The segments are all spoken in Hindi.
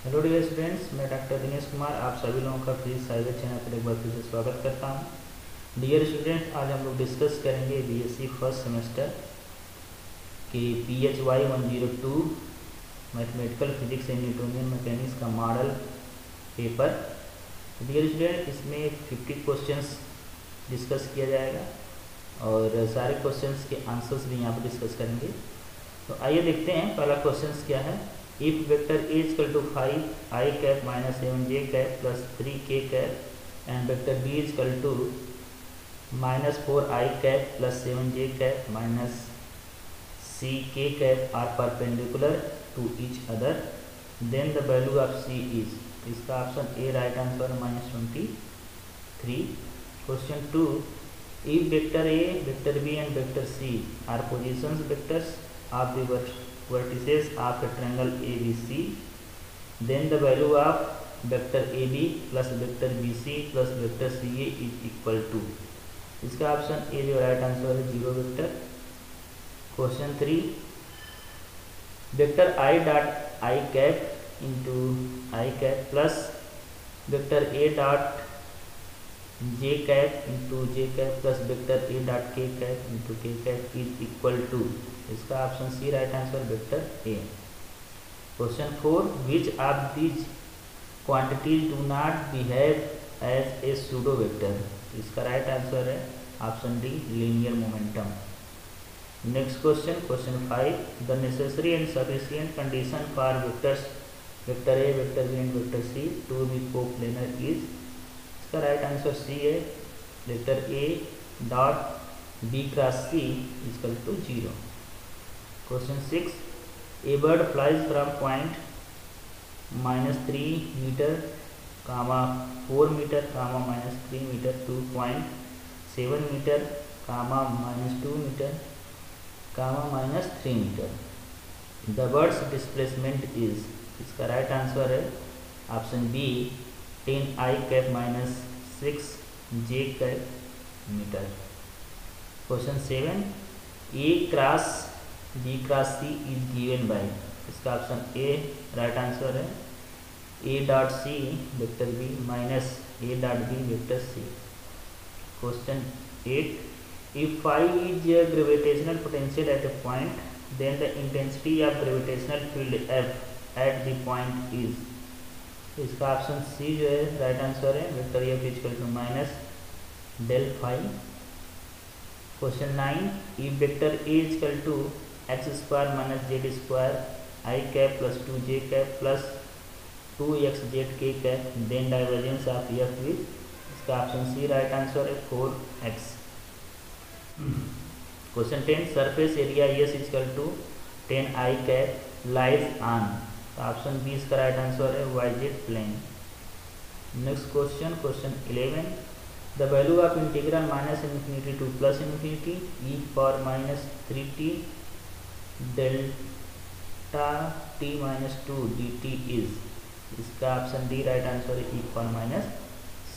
हेलो डियर स्टूडेंट्स, मैं डॉक्टर दिनेश कुमार आप सभी लोगों का फ्री साइबर चैनल पर एक बार फिर से स्वागत करता हूं। डियर स्टूडेंट, आज हम लोग डिस्कस करेंगे बीएससी फर्स्ट सेमेस्टर के PHY 102 mathematical physics and Newtonian mechanics का मॉडल पेपर। डियर स्टूडेंट, इसमें 50 क्वेश्चंस डिस्कस किया जाएगा और सारे क्वेश्चंस के आंसर्स भी यहाँ पर डिस्कस करेंगे। तो आइए देखते हैं पहला क्वेश्चन क्या है। If vector A is equal to 5 I cap minus 7j cap plus 3k cap and vector B is equal to minus 4 I cap plus 7j cap minus ck cap are perpendicular to each other, then the value of C is। इसका option A right answer -23। Question 2, if vector A, vector B and vector C are positions vectors of the vertices of a triangle ABC, then the value of vector AB plus vector BC plus vector CA is equal to। इसका ऑप्शन ए जो राइट आंसर है 0 vector. Question 3, vector I dot I cap into I cap plus vector A dot J cap into J cap plus vector A dot K cap into K cap is equal to. इसका option C right answer vector A. Question 4, which of these quantities do not behave as a pseudo vector. इसका राइट आंसर है option D linear momentum. Next question, question 5, the necessary and sufficient condition for vectors vector A, vector B and vector C to be coplanar is. इसका राइट आंसर सी है, vector A dot B cross C equal to 0। Question 6, a bird flies from point -3 meter, 4 meter, -3 meter to point 7 meter, -2 meter, -3 meter. The bird's displacement is। इसका राइट आंसर है option B 10 I cap -6 J cap metre. Question 7, A cross B cross C is given by. इसका ऑप्शन ए राइट आंसर है, A dot C vector B minus A dot B vector C। Question 8, if phi is a gravitational potential at a point, then the intensity of gravitational field F at the point is। इसका ऑप्शन सी जो है राइट आंसर है, vector F equal to minus del phi. Question 9, if vector A equal to x square minus Z square I cap plus 2j cap plus 2xz k cap, then divergence of F with. इसका ऑप्शन सी राइट आंसर है 4x। Question 10, surface area S equal to 10 I cap lies on. Option B इसका राइट आंसर है YZ plane. Next question, question 11, the value of integral -∞ to +∞ e power -3t delta t -2 dt is. इसका ऑप्शन डी राइट आंसर है e power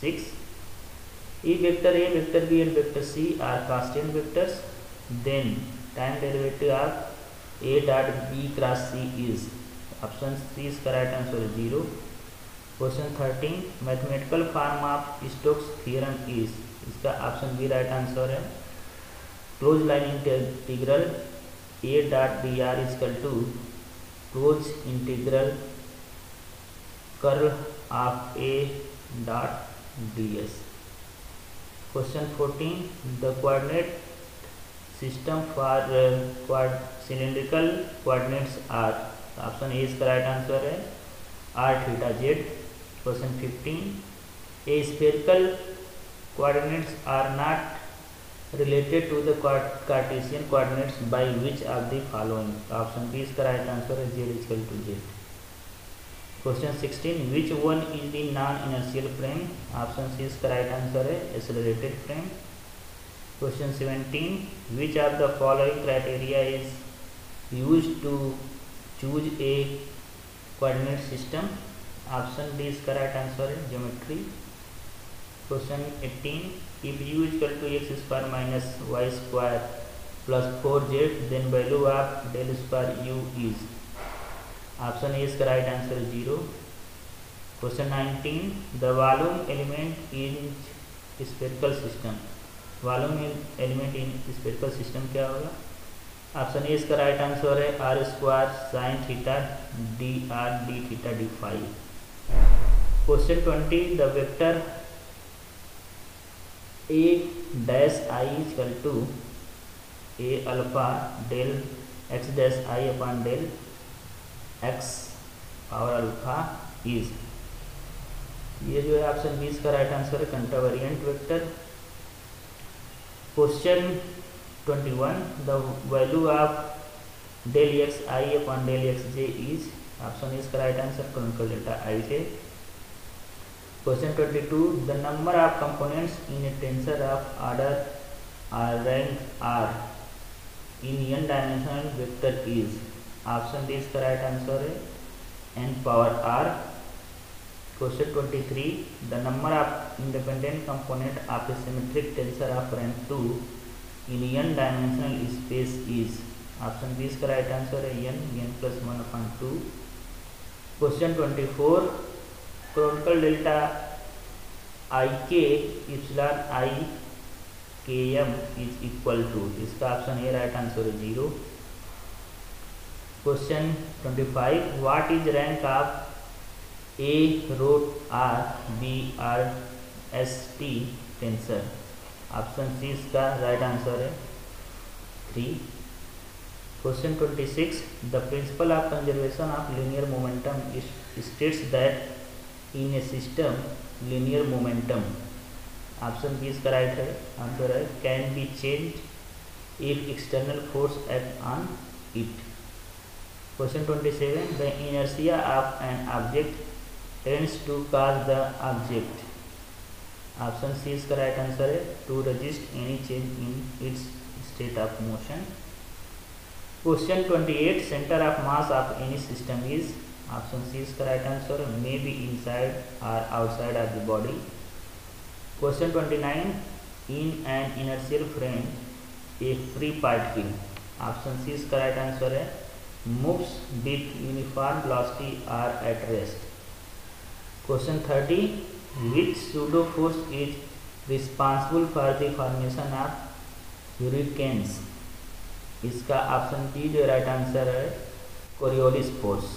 -6। E vector A, vector B and vector C are constant vectors, then time derivative of A dot B cross C is. Option C इसका राइट आंसर है 0। Question 13, mathematical form of Stokes theorem is. इसका ऑप्शन बी राइट आंसर है, close line integral A dot D R is equal to close integral curl of A dot D S. Question 14, the coordinate system for cylindrical coordinates are. Option A इसका राइट आंसर है r theta z। Question 15, a spherical coordinates are not related to the Cartesian coordinates by which of the following। Option B इसका राइट आंसर है z equal to z। Question 16, which one is the non inertial frame। Option C इसका राइट आंसर है accelerated frame। Question 17, which of the following criteria is used to choose a coordinate system। Option D इसका राइट आंसर है geometry. Question 18, if u equal to x square minus y square plus 4z, then value of del square u is. Option A इसका right answer 0। Question 19, the volume element in spherical system. Volume element in spherical system क्या होगा? ऑप्शन ए इसका राइट आंसर है r square sine theta d r d theta d phi. Question 20, the vector A dash I equal to A alpha del x dash I upon del x power alpha is, ये जो है ऑप्शन 20 का राइट आंसर है contravariant vector. Question 21, the value of del x I upon del x J is, option is का right answer canonical delta I J. Question 22, the number of components in a tensor of order r rank r in n dimensional vector is, option D इसका राइट आंसर है n power r। Question 23, the number of independent component of a symmetric tensor of rank 2 in n dimensional space is, option B इसका राइट आंसर है n plus 1/2। Question 24, canonical delta I K epsilon I K M is equal to, इसका ऑप्शन ए राइट आंसर है 0। Question 25, what is rank of a root R B R S T tensor, option C इसका राइट आंसर है 3। Question 26, the principle of conservation of linear momentum states that in a system linear momentum, option B इसका राइट है आंसर है can be change if external force act on it. Question 27, the inertia of an object tends to cause the object, option C इसका राइट आंसर है to resist any change in its state of motion. Question 28, centre of mass of any system is, option C इसका right answer may be inside और outside of the body. Question 29, in an inertial frame a free particle, option C इसका राइट आंसर है moves with uniform velocity or at rest। Question 30, which pseudo force is responsible for the formation of hurricanes, इसका ऑप्शन बी जो राइट आंसर है Coriolis force.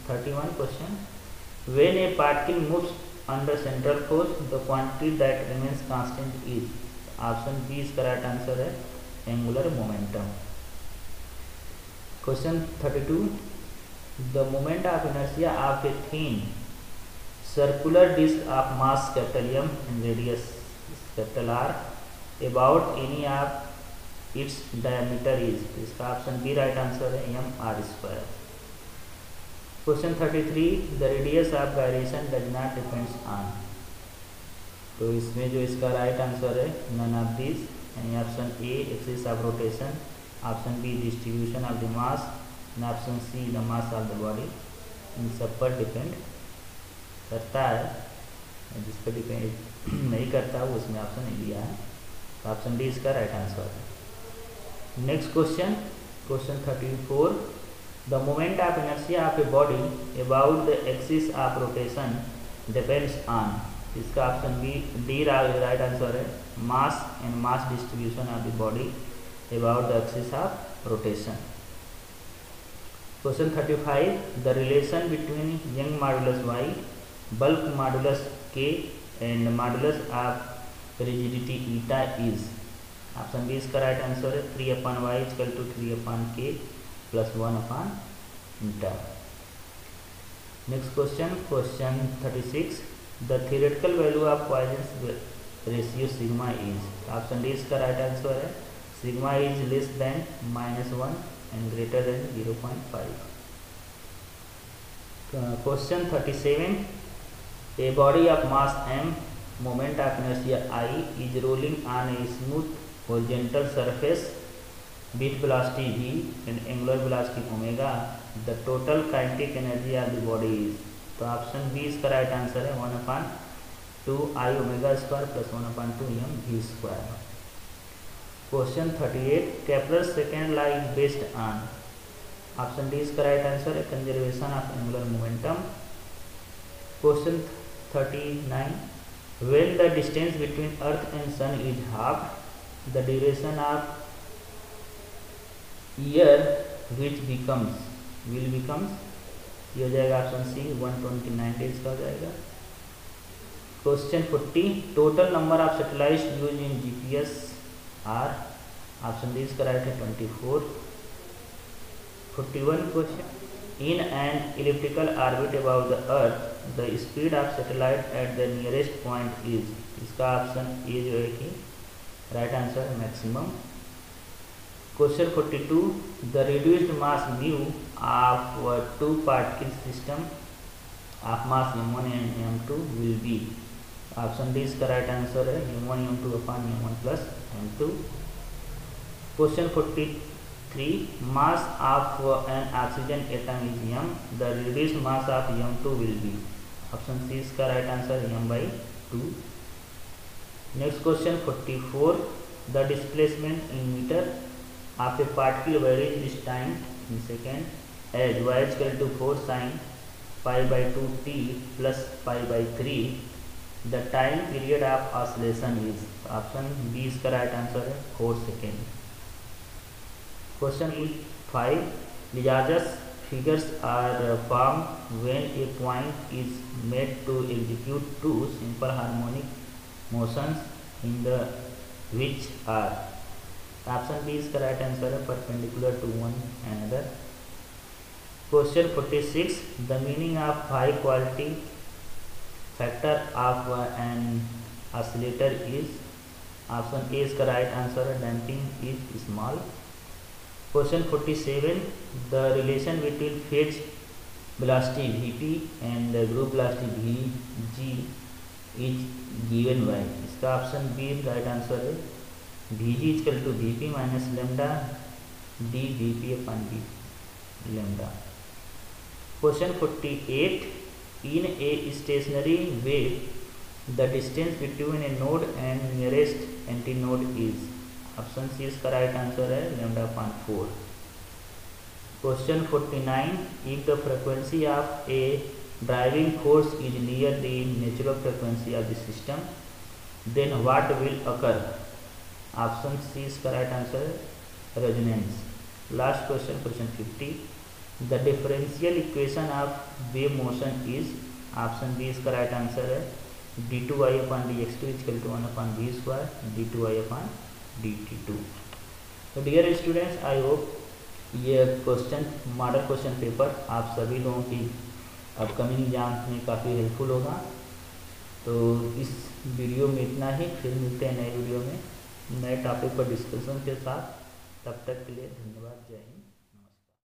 31 question, when a particle moves under central force the quantity that remains constant is, option B इसका राइट आंसर है angular momentum. Question 32, the moment of inertia of a thin circular disc of mass capital M and radius capital R about any of its diameter is, इसका ऑप्शन बी राइट आंसर है M R square. Question 33, the radius of gyration does not depends on, तो इसमें जो इसका राइट आंसर है नन ऑफ दिस, यानी option A axis of rotation, option B distribution of the mass and option C the mass of the body, इन सब पर डिपेंड करता है, जिस पर डिपेंड नहीं करता वो उसमें ऑप्शन नहीं दिया है, तो ऑप्शन डी इसका राइट आंसर है। Next question, question 34, the moment of inertia of a body about the axis of rotation depends on, इसका option B D right answer है mass and mass distribution of the body about the axis of rotation। Question 35, the relation between Young modulus y, bulk modulus k and modulus of rigidity eta is, option B इसका राइट आंसर है 3/y equal to 3/k plus 1/eta। Next question, question 36, the theoretical value of Poisson ratio sigma is, option D इसका राइट आंसर है sigma is less than -1 and greater than 0.5। Question 37, a body of mass m, moment of inertia I is rolling on a smooth horizontal surface with velocity v and angular velocity omega, the total kinetic energy of the body is, तो ऑप्शन बी इसका राइट आंसर है 1/2 I omega square plus 1/2 m v square. Question 38, Kepler's second law is based on, option D इसका राइट आंसर है conservation of angular momentum. Question 39, when the distance between earth and sun is half, the duration of year which will becomes, ये हो जाएगा ऑप्शन सी 129 डेज का हो जाएगा। Question 40, total number of satellites use in GPS are, option D इसका राइट है 24। 41 question, in an elliptical orbit above the earth the speed of satellite at the nearest point is, इसका ऑप्शन ए जो है कि right answer maximum. Question 42, the reduced mass mu of two particle system of mass m1 and m2 will be, option D इसका राइट आंसर है m1 m2 upon m1 plus m2। Question 43, mass of an oxygen atom is m, the reduced mass of m2 will be, option C इसका right answer m/2। Next question 44, the displacement in meter of a particle varies this time in second as y is equal to 4 sin pi/2 t plus pi/3, the time period of oscillation is, option B इसका राइट आंसर है 4 second. Question 5, Lizard's figures are formed when a point is made to execute two simple harmonic motions in the which are, option B इसका राइट आंसर है perpendicular to one another। Question 46, the meaning of high quality factor of an oscillator is, option A इसका राइट आंसर है damping is small. Question 47, the relation between phase velocity Vp and group velocity Vg is given by, इसका ऑप्शन बी राइट आंसर है Vg is equal to Vp minus lambda d Vp upon d lambda। Question 48, in a stationary wave the distance between a node and nearest antinode is, option C इसका राइट आंसर है λ/4। Question 49, if the frequency of a driving force is near the natural frequency of the system then what will occur, option C इसका राइट आंसर है resonance. Last question, question 50, the differential equation of wave motion is, option B इसका राइट आंसर है d2y/dx2 is equal to 1/v² d2y/dt2। तो डियर स्टूडेंट्स, आई होप ये क्वेश्चन मॉडल क्वेश्चन पेपर आप सभी लोगों की अपकमिंग एग्जाम में काफ़ी हेल्पफुल होगा। तो इस वीडियो में इतना ही, फिर मिलते हैं नए वीडियो में नए टॉपिक पर डिस्कशन के साथ। तब तक के लिए धन्यवाद, जय हिंद।